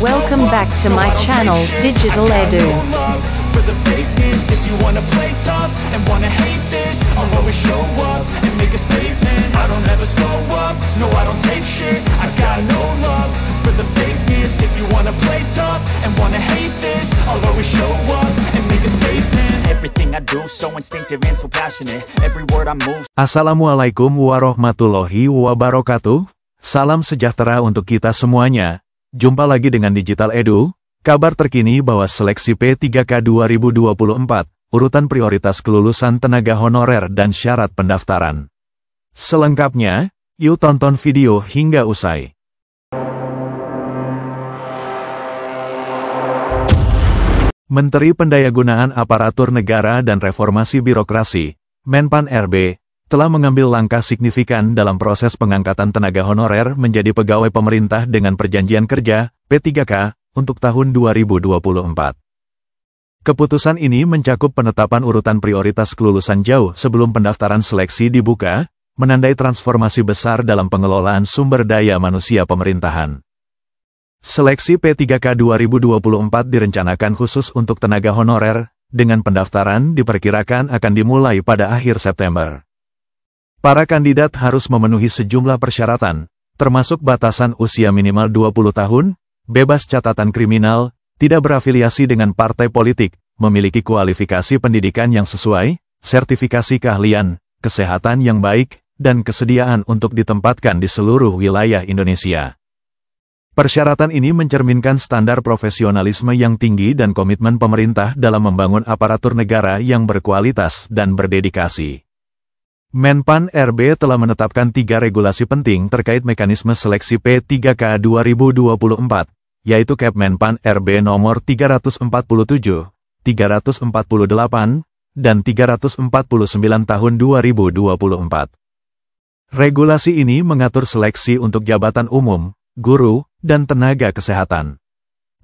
Welcome back to my channel, Digital Edu. For the fakeness, if you wanna play tough and wanna hate this, I'll always show up and make a statement. I don't ever slow up, no I don't take shit. I got no love for the fakeness. If you wanna play tough and wanna hate this, I'll always show up and make a statement. Everything I do so instinctive and so passionate. Every word I move. Assalamualaikum warahmatullahi wabarakatuh. Salam sejahtera untuk kita semuanya. Jumpa lagi dengan Digital Edu, kabar terkini bahwa seleksi P3K 2024, urutan prioritas kelulusan tenaga honorer dan syarat pendaftaran. Selengkapnya, yuk tonton video hingga usai. Menteri Pendayagunaan Aparatur Negara dan Reformasi Birokrasi, Menpan RB, telah mengambil langkah signifikan dalam proses pengangkatan tenaga honorer menjadi pegawai pemerintah dengan perjanjian kerja, P3K, untuk tahun 2024. Keputusan ini mencakup penetapan urutan prioritas kelulusan jauh sebelum pendaftaran seleksi dibuka, menandai transformasi besar dalam pengelolaan sumber daya manusia pemerintahan. Seleksi P3K 2024 direncanakan khusus untuk tenaga honorer, dengan pendaftaran diperkirakan akan dimulai pada akhir September. Para kandidat harus memenuhi sejumlah persyaratan, termasuk batasan usia minimal 20 tahun, bebas catatan kriminal, tidak berafiliasi dengan partai politik, memiliki kualifikasi pendidikan yang sesuai, sertifikasi keahlian, kesehatan yang baik, dan kesediaan untuk ditempatkan di seluruh wilayah Indonesia. Persyaratan ini mencerminkan standar profesionalisme yang tinggi dan komitmen pemerintah dalam membangun aparatur negara yang berkualitas dan berdedikasi. Menpan RB telah menetapkan 3 regulasi penting terkait mekanisme seleksi P3K 2024, yaitu Kepmenpan RB nomor 347, 348, dan 349 tahun 2024. Regulasi ini mengatur seleksi untuk jabatan umum, guru, dan tenaga kesehatan.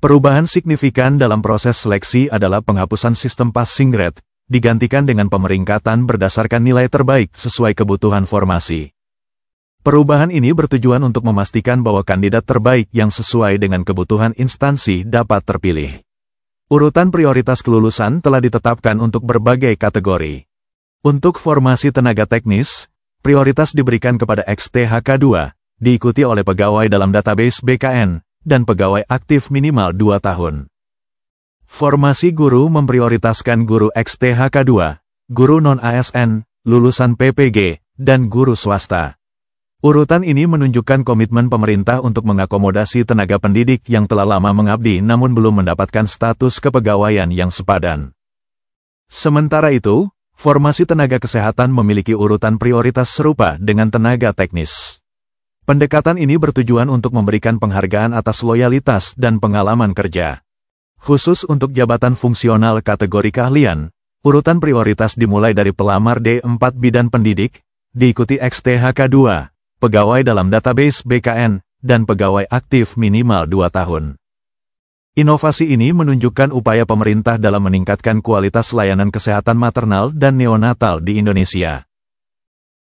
Perubahan signifikan dalam proses seleksi adalah penghapusan sistem passing grade, digantikan dengan pemeringkatan berdasarkan nilai terbaik sesuai kebutuhan formasi. Perubahan ini bertujuan untuk memastikan bahwa kandidat terbaik yang sesuai dengan kebutuhan instansi dapat terpilih. Urutan prioritas kelulusan telah ditetapkan untuk berbagai kategori. Untuk formasi tenaga teknis, prioritas diberikan kepada XTHK 2, diikuti oleh pegawai dalam database BKN, dan pegawai aktif minimal 2 tahun. Formasi guru memprioritaskan guru XTHK 2, guru non-ASN, lulusan PPG, dan guru swasta. Urutan ini menunjukkan komitmen pemerintah untuk mengakomodasi tenaga pendidik yang telah lama mengabdi namun belum mendapatkan status kepegawaian yang sepadan. Sementara itu, formasi tenaga kesehatan memiliki urutan prioritas serupa dengan tenaga teknis. Pendekatan ini bertujuan untuk memberikan penghargaan atas loyalitas dan pengalaman kerja. Khusus untuk jabatan fungsional kategori keahlian, urutan prioritas dimulai dari pelamar D4 bidan pendidik, diikuti XTHK 2, pegawai dalam database BKN, dan pegawai aktif minimal 2 tahun. Inovasi ini menunjukkan upaya pemerintah dalam meningkatkan kualitas layanan kesehatan maternal dan neonatal di Indonesia.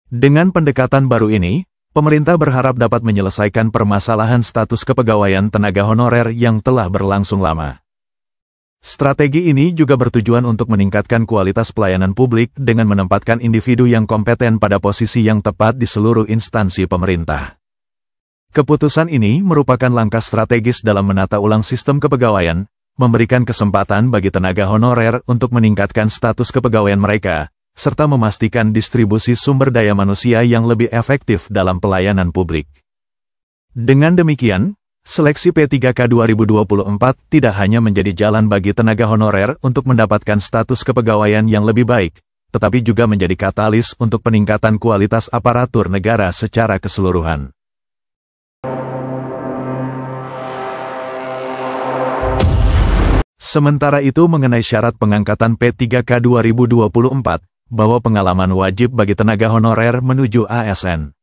Dengan pendekatan baru ini, pemerintah berharap dapat menyelesaikan permasalahan status kepegawaian tenaga honorer yang telah berlangsung lama. Strategi ini juga bertujuan untuk meningkatkan kualitas pelayanan publik dengan menempatkan individu yang kompeten pada posisi yang tepat di seluruh instansi pemerintah. Keputusan ini merupakan langkah strategis dalam menata ulang sistem kepegawaian, memberikan kesempatan bagi tenaga honorer untuk meningkatkan status kepegawaian mereka, serta memastikan distribusi sumber daya manusia yang lebih efektif dalam pelayanan publik. Dengan demikian, seleksi P3K 2024 tidak hanya menjadi jalan bagi tenaga honorer untuk mendapatkan status kepegawaian yang lebih baik, tetapi juga menjadi katalis untuk peningkatan kualitas aparatur negara secara keseluruhan. Sementara itu mengenai syarat pengangkatan P3K 2024, bahwa pengalaman wajib bagi tenaga honorer menuju ASN.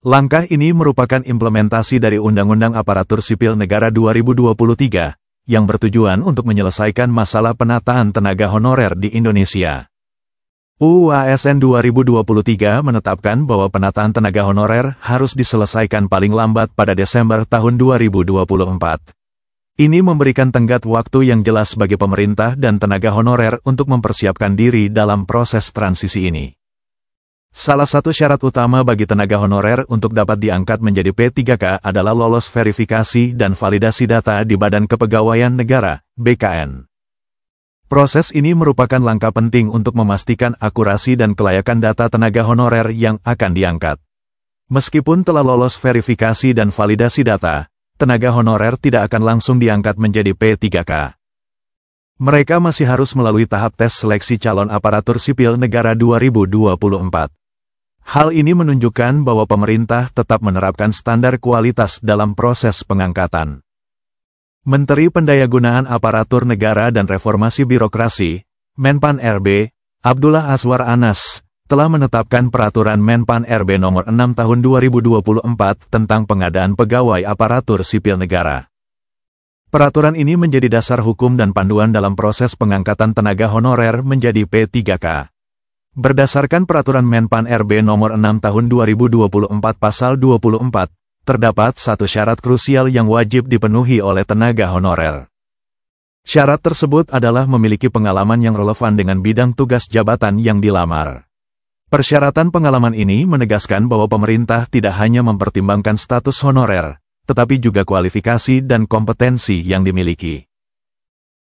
Langkah ini merupakan implementasi dari Undang-Undang Aparatur Sipil Negara 2023, yang bertujuan untuk menyelesaikan masalah penataan tenaga honorer di Indonesia. UU ASN 2023 menetapkan bahwa penataan tenaga honorer harus diselesaikan paling lambat pada Desember tahun 2024. Ini memberikan tenggat waktu yang jelas bagi pemerintah dan tenaga honorer untuk mempersiapkan diri dalam proses transisi ini. Salah satu syarat utama bagi tenaga honorer untuk dapat diangkat menjadi P3K adalah lolos verifikasi dan validasi data di Badan Kepegawaian Negara, BKN. Proses ini merupakan langkah penting untuk memastikan akurasi dan kelayakan data tenaga honorer yang akan diangkat. Meskipun telah lolos verifikasi dan validasi data, tenaga honorer tidak akan langsung diangkat menjadi P3K. Mereka masih harus melalui tahap tes seleksi calon aparatur sipil negara 2024. Hal ini menunjukkan bahwa pemerintah tetap menerapkan standar kualitas dalam proses pengangkatan. Menteri Pendayagunaan Aparatur Negara dan Reformasi Birokrasi, Menpan RB, Abdullah Azwar Anas, telah menetapkan Peraturan Menpan RB Nomor 6 Tahun 2024 tentang pengadaan pegawai aparatur sipil negara. Peraturan ini menjadi dasar hukum dan panduan dalam proses pengangkatan tenaga honorer menjadi P3K. Berdasarkan Peraturan Menpan RB Nomor 6 Tahun 2024 Pasal 24, terdapat satu syarat krusial yang wajib dipenuhi oleh tenaga honorer. Syarat tersebut adalah memiliki pengalaman yang relevan dengan bidang tugas jabatan yang dilamar. Persyaratan pengalaman ini menegaskan bahwa pemerintah tidak hanya mempertimbangkan status honorer, tetapi juga kualifikasi dan kompetensi yang dimiliki.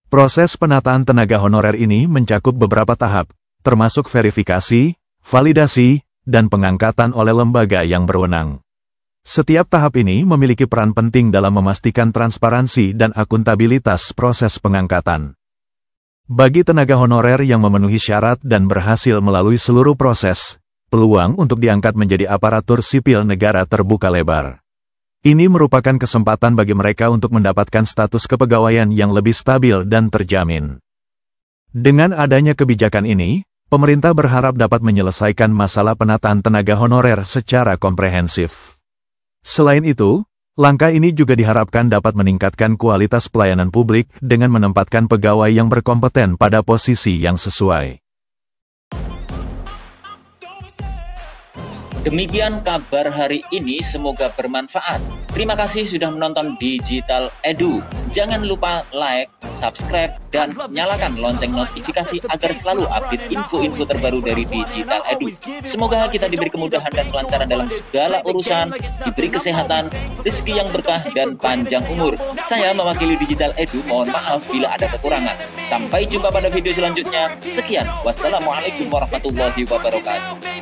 Proses penataan tenaga honorer ini mencakup beberapa tahap, termasuk verifikasi, validasi, dan pengangkatan oleh lembaga yang berwenang. Setiap tahap ini memiliki peran penting dalam memastikan transparansi dan akuntabilitas proses pengangkatan. Bagi tenaga honorer yang memenuhi syarat dan berhasil melalui seluruh proses, peluang untuk diangkat menjadi aparatur sipil negara terbuka lebar. Ini merupakan kesempatan bagi mereka untuk mendapatkan status kepegawaian yang lebih stabil dan terjamin. Dengan adanya kebijakan ini, pemerintah berharap dapat menyelesaikan masalah penataan tenaga honorer secara komprehensif. Selain itu, langkah ini juga diharapkan dapat meningkatkan kualitas pelayanan publik dengan menempatkan pegawai yang berkompeten pada posisi yang sesuai. Demikian kabar hari ini, semoga bermanfaat. Terima kasih sudah menonton Digital Edu. Jangan lupa like, subscribe, dan nyalakan lonceng notifikasi agar selalu update info-info terbaru dari Digital Edu. Semoga kita diberi kemudahan dan kelancaran dalam segala urusan, diberi kesehatan, rezeki yang berkah, dan panjang umur. Saya mewakili Digital Edu, mohon maaf bila ada kekurangan. Sampai jumpa pada video selanjutnya. Sekian, wassalamualaikum warahmatullahi wabarakatuh.